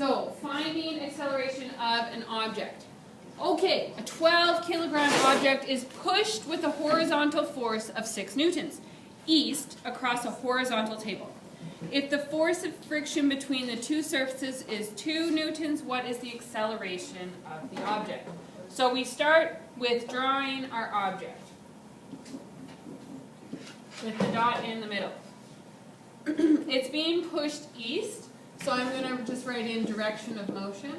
So, finding acceleration of an object. Okay, a 12 kilogram object is pushed with a horizontal force of 6 newtons east across a horizontal table. If the force of friction between the two surfaces is 2 newtons, what is the acceleration of the object? So we start with drawing our object with the dot in the middle. It's being pushed east, so I'm going to just write in direction of motion.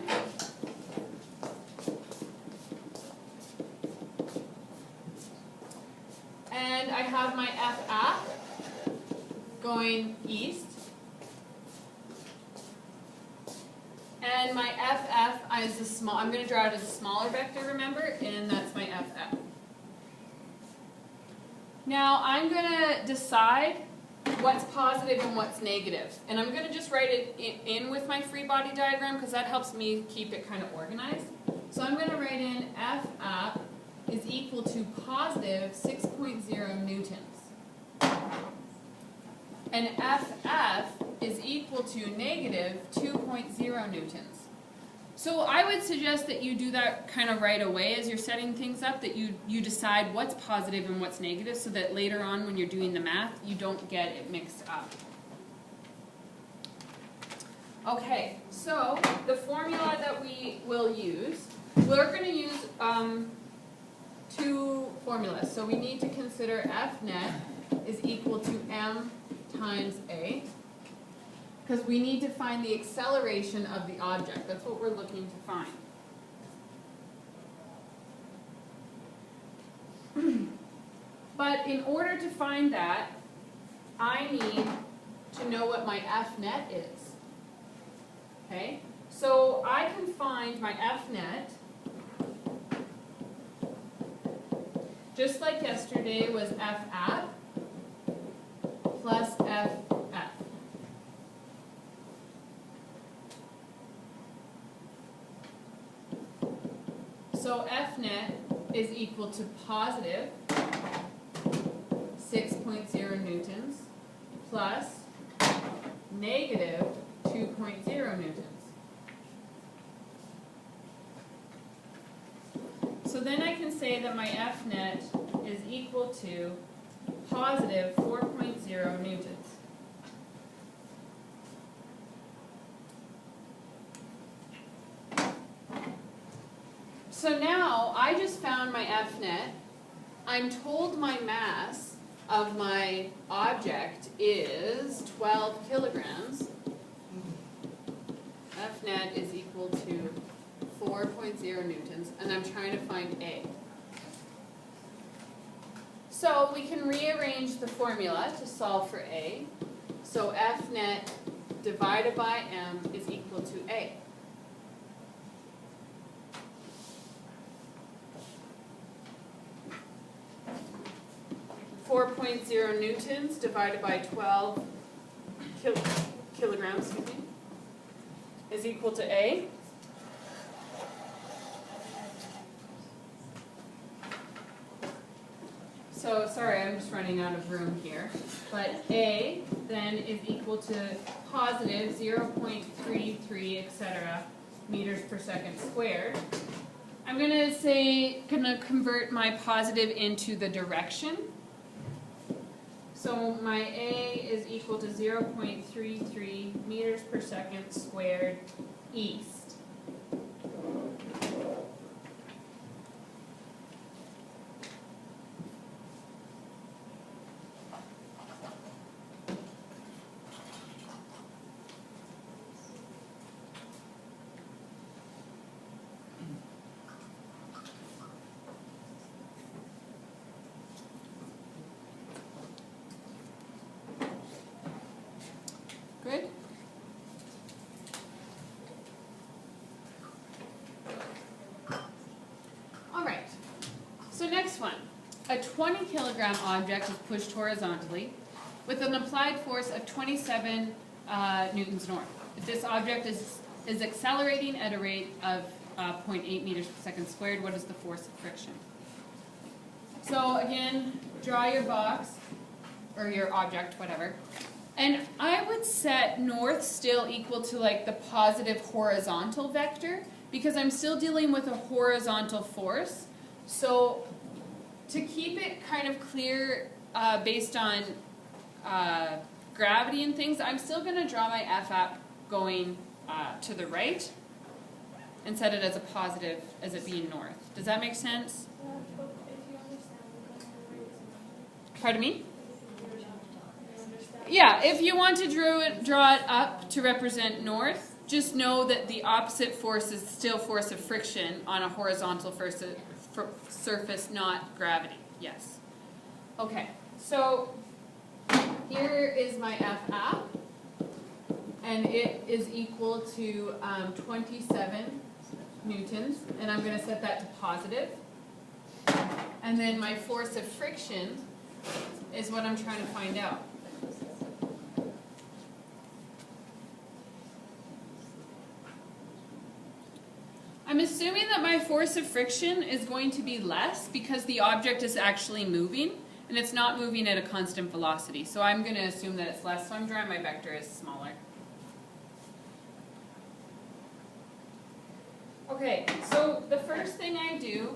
And I have my FF going east. And my FF is a small, I'm going to draw it as a smaller vector, remember, and that's my FF. Now I'm going to decide what's positive and what's negative. And I'm going to just write it in with my free body diagram because that helps me keep it kind of organized. So I'm going to write in FF is equal to positive 6.0 newtons. And FF is equal to negative 2.0 newtons. So I would suggest that you do that kind of right away as you're setting things up, that you decide what's positive and what's negative so that later on when you're doing the math, you don't get it mixed up. Okay, so the formula that we will use, we're going to use two formulas. So we need to consider Fnet is equal to m times a, because we need to find the acceleration of the object. That's what we're looking to find. But in order to find that, I need to know what my Fnet is. Okay? So I can find my Fnet, just like yesterday was FAP plus FF. So Fnet is equal to positive 6.0 newtons plus negative 2.0 newtons. So then I can say that my Fnet is equal to positive 4.0 newtons. So now I just found my Fnet. I'm told my mass of my object is 12 kilograms. Fnet is equal to 4.0 newtons, and I'm trying to find A. So we can rearrange the formula to solve for A. So Fnet divided by m is equal to A. .0 newtons divided by 12 kilograms, is equal to A. So, sorry, I'm just running out of room here. But A then is equal to positive 0.33, etc., meters per second squared. I'm going to convert my positive into the direction. So my A is equal to 0.33 meters per second squared east. Good? All right. So next one. A 20 kilogram object is pushed horizontally with an applied force of 27 newtons north. If this object is accelerating at a rate of 0.8 meters per second squared, what is the force of friction? So again, draw your box, or your object, whatever. And I would set north still equal to like the positive horizontal vector, because I'm still dealing with a horizontal force. So to keep it kind of clear based on gravity and things, I'm still going to draw my F app going to the right and set it as a positive, as it being north. Does that make sense? Pardon me? Yeah, if you want to draw it up to represent north, just know that the opposite force is still force of friction on a horizontal surface, not gravity. Yes. Okay, so here is my F app, and it is equal to 27 newtons, and I'm going to set that to positive. And then my force of friction is what I'm trying to find out. I'm assuming that my force of friction is going to be less because the object is actually moving, and it's not moving at a constant velocity. So I'm going to assume that it's less, so I'm drawing my vector as smaller. Okay, so the first thing I do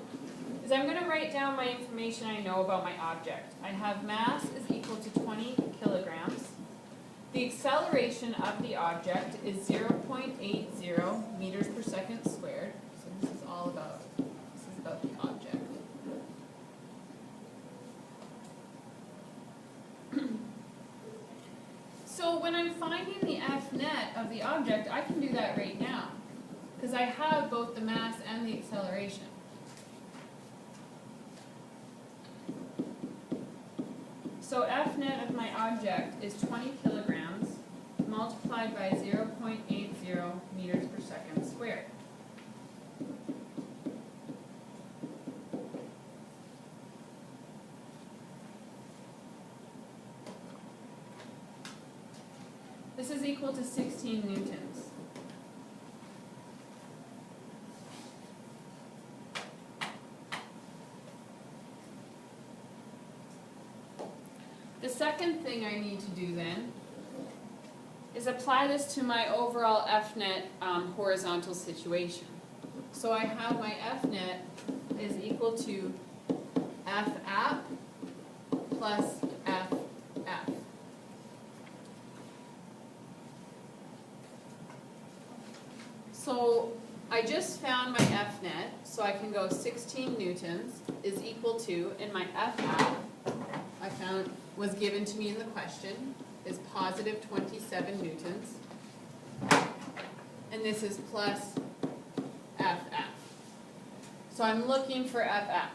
is I'm going to write down my information I know about my object. I have mass is equal to 20 kilograms. The acceleration of the object is 0.80 meters per second squared. So this is all about, the object. So when I'm finding the Fnet of the object, I can do that right now, because I have both the mass and the acceleration. So Fnet of my object is 20 kilograms multiplied by 0.80 meters per second squared. This is equal to 16 newtons. The second thing I need to do then is apply this to my overall Fnet horizontal situation. So I have my Fnet is equal to F app plus F F. So I just found my Fnet, so I can go 16 newtons is equal to, and my F app I found was given to me in the question, is positive 27 newtons. And this is plus FF. So I'm looking for FF.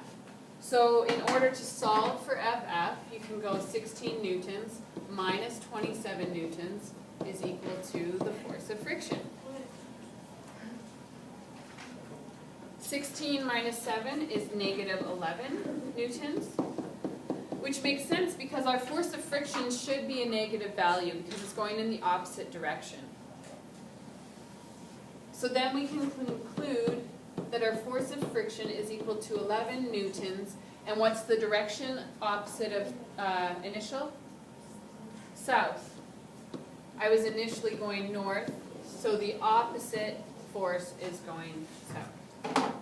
So in order to solve for FF, you can go 16 newtons minus 27 newtons is equal to the force of friction. 16 minus 7 is negative 11 newtons. Which makes sense because our force of friction should be a negative value because it's going in the opposite direction. So then we can conclude that our force of friction is equal to 11 newtons. And what's the direction opposite of initial? South. I was initially going north, so the opposite force is going south.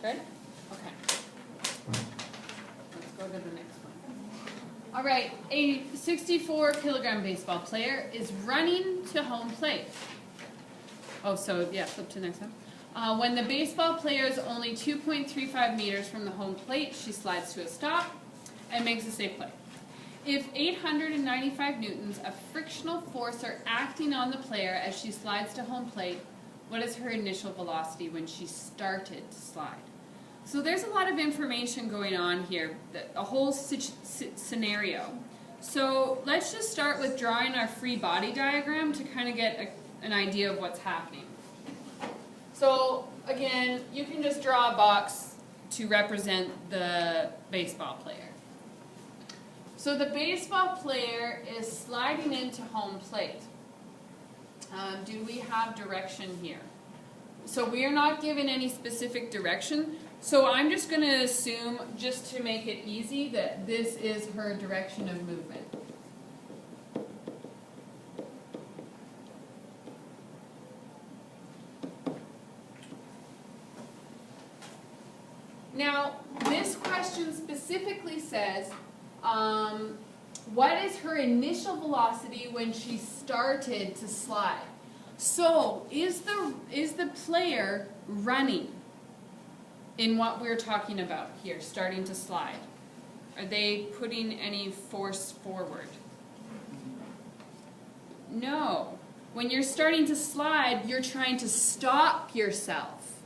Good? Okay. Let's go to the next one. All right, a 64 kilogram baseball player is running to home plate. Oh, so yeah, flip to the next one. When the baseball player is only 2.35 meters from the home plate, she slides to a stop and makes a safe play. If 895 newtons of frictional force are acting on the player as she slides to home plate, what is her initial velocity when she started to slide? So there's a lot of information going on here, a whole scenario. So let's just start with drawing our free body diagram to kind of get an idea of what's happening. So again, you can just draw a box to represent the baseball player. So the baseball player is sliding into home plate. Do we have direction here? So we are not given any specific direction. So I'm just going to assume, just to make it easy, that this is her direction of movement. Now, this question specifically says, what is her initial velocity when she started to slide? So, is the player running in what we're talking about here, starting to slide? Are they putting any force forward? No. When you're starting to slide, you're trying to stop yourself,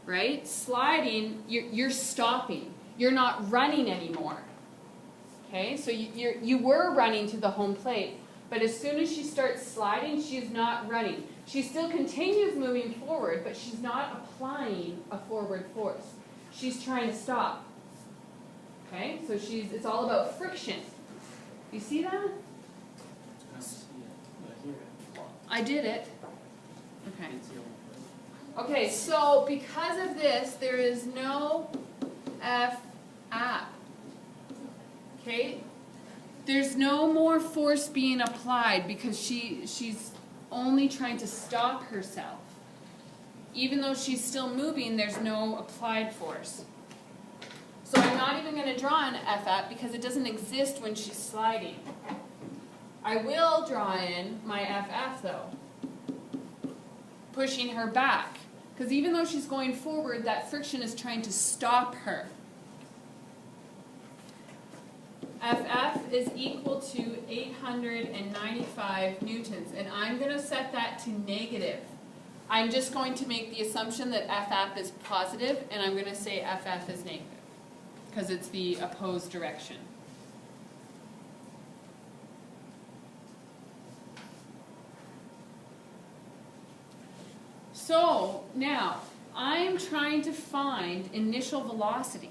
right? Sliding, you're stopping. You're not running anymore. Okay, so you were running to the home plate, but as soon as she starts sliding, she's not running. She still continues moving forward, but she's not applying a forward force. She's trying to stop. Okay, so it's all about friction. You see that? I did it. Okay. Okay, so because of this, there is no F app. Okay? There's no more force being applied because she's only trying to stop herself. Even though she's still moving, there's no applied force. So I'm not even going to draw an F app because it doesn't exist when she's sliding. I will draw in my FF though, pushing her back. Because even though she's going forward, that friction is trying to stop her. FF is equal to 895 newtons, and I'm going to set that to negative. I'm just going to make the assumption that FF is positive, and I'm going to say FF is negative, because it's the opposed direction. So now, I'm trying to find initial velocity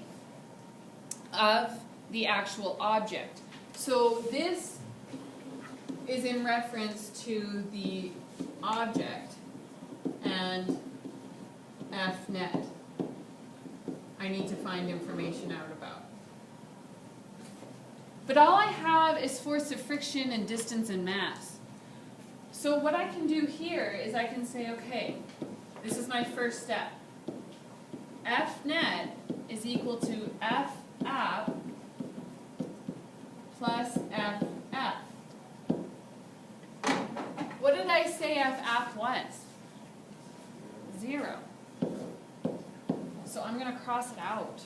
of the actual object. So this is in reference to the object and Fnet. I need to find information out about. But all I have is force of friction and distance and mass. So what I can do here is I can say, okay, this is my first step. Fnet is equal to F plus FF. What did I say FF was? 0. So I'm going to cross it out.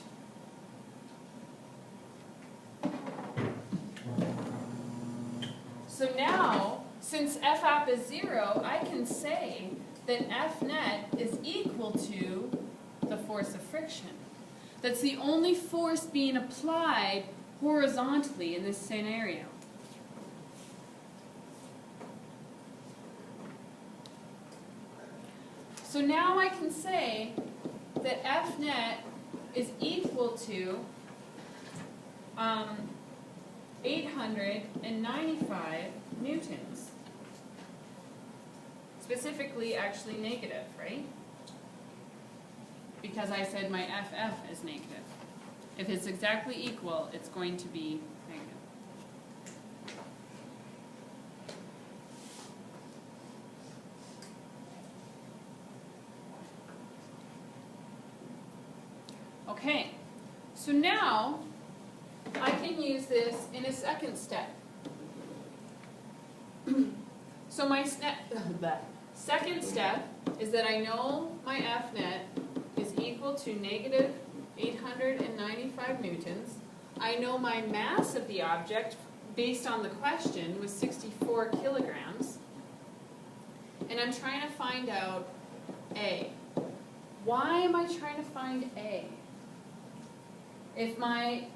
So now, since FF is 0, I can say that Fnet is equal to the force of friction. That's the only force being applied horizontally in this scenario. So now I can say that Fnet is equal to 895 newtons. Specifically, actually negative, right? Because I said my FF is negative. If it's exactly equal, it's going to be negative. Okay, so now I can use this in a second step. So my second step is that I know my Fnet is equal to negative 895 newtons. I know my mass of the object, based on the question, was 64 kilograms. And I'm trying to find out A. Why am I trying to find A? If my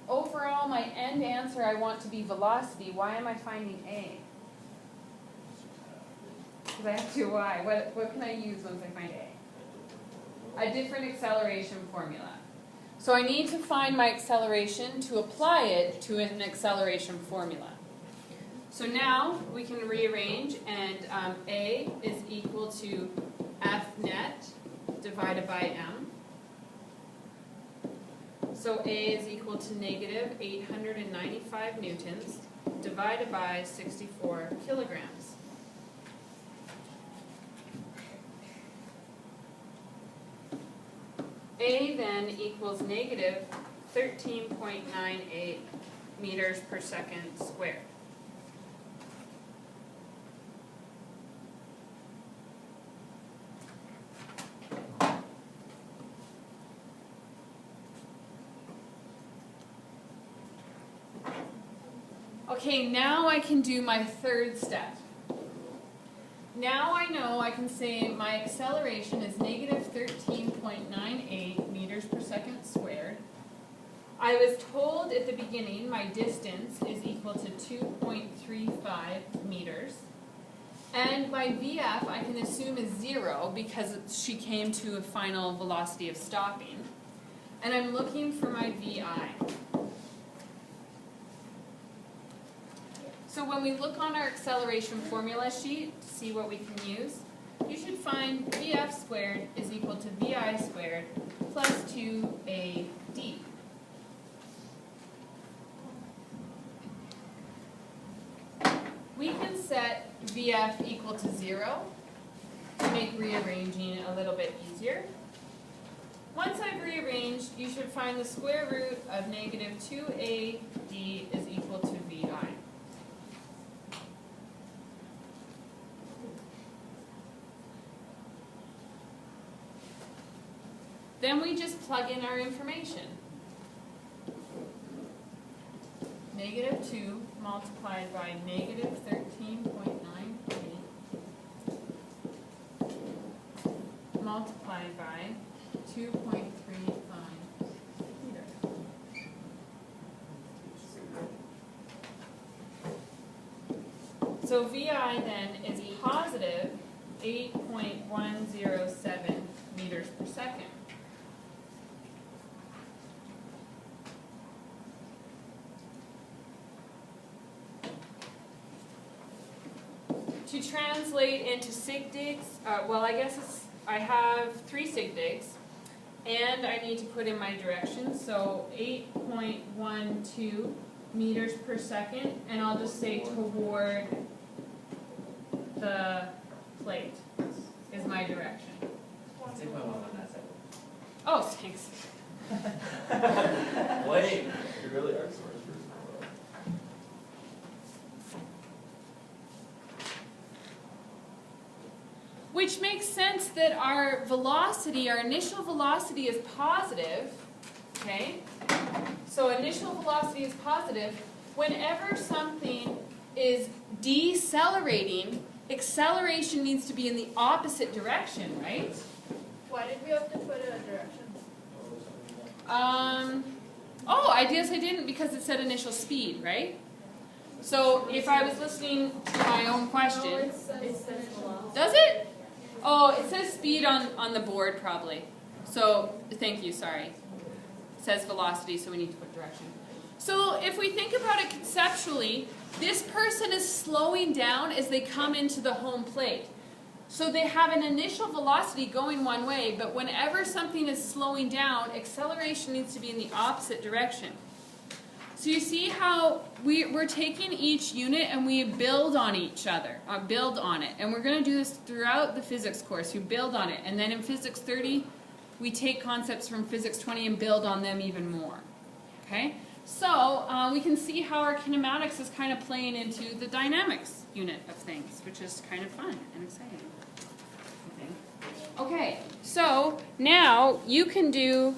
end answer I want to be velocity, why am I finding A? Because I have to Y. What can I use once I find A? A different acceleration formula. So I need to find my acceleration to apply it to an acceleration formula. So now we can rearrange, and A is equal to Fnet divided by m. So A is equal to negative 895 newtons divided by 64 kilograms. A then equals negative 13.98 meters per second squared. Okay, now I can do my third step. Now I know I can say my acceleration is negative 13.98 meters per second squared. I was told at the beginning my distance is equal to 2.35 meters. And my VF I can assume is 0 because she came to a final velocity of stopping. And I'm looking for my VI. So when we look on our acceleration formula sheet to see what we can use, you should find VF squared is equal to VI squared plus 2AD. We can set VF equal to 0 to make rearranging a little bit easier. Once I've rearranged, you should find the square root of negative 2AD is equal to VI. Then we just plug in our information. Negative 2 multiplied by negative 13.98 multiplied by 2.35 meters. So VI then is positive 8.107 meters per second. To translate into sig digs, well, I guess I have 3 sig digs, and I need to put in my directions, so 8.12 meters per second, and I'll just say toward the plate is my direction. Oh, thanks. Wait, you really are source. Which makes sense that our velocity, our initial velocity is positive, okay? So initial velocity is positive. Whenever something is decelerating, acceleration needs to be in the opposite direction, right? Why did we have to put a direction? Oh, I guess I didn't because it said initial speed, right? So if I was listening to my own question. No, it says velocity. Does it? Oh, it says speed on the board probably. So, thank you, sorry. It says velocity, so we need to put direction. So, if we think about it conceptually, this person is slowing down as they come into the home plate. So they have an initial velocity going one way, but whenever something is slowing down, acceleration needs to be in the opposite direction. So you see how we're taking each unit and we build on each other, build on it. And we're going to do this throughout the physics course. You build on it. And then in Physics 30, we take concepts from Physics 20 and build on them even more. Okay? So we can see how our kinematics is kind of playing into the dynamics unit of things, which is kind of fun and exciting. Okay, so now you can do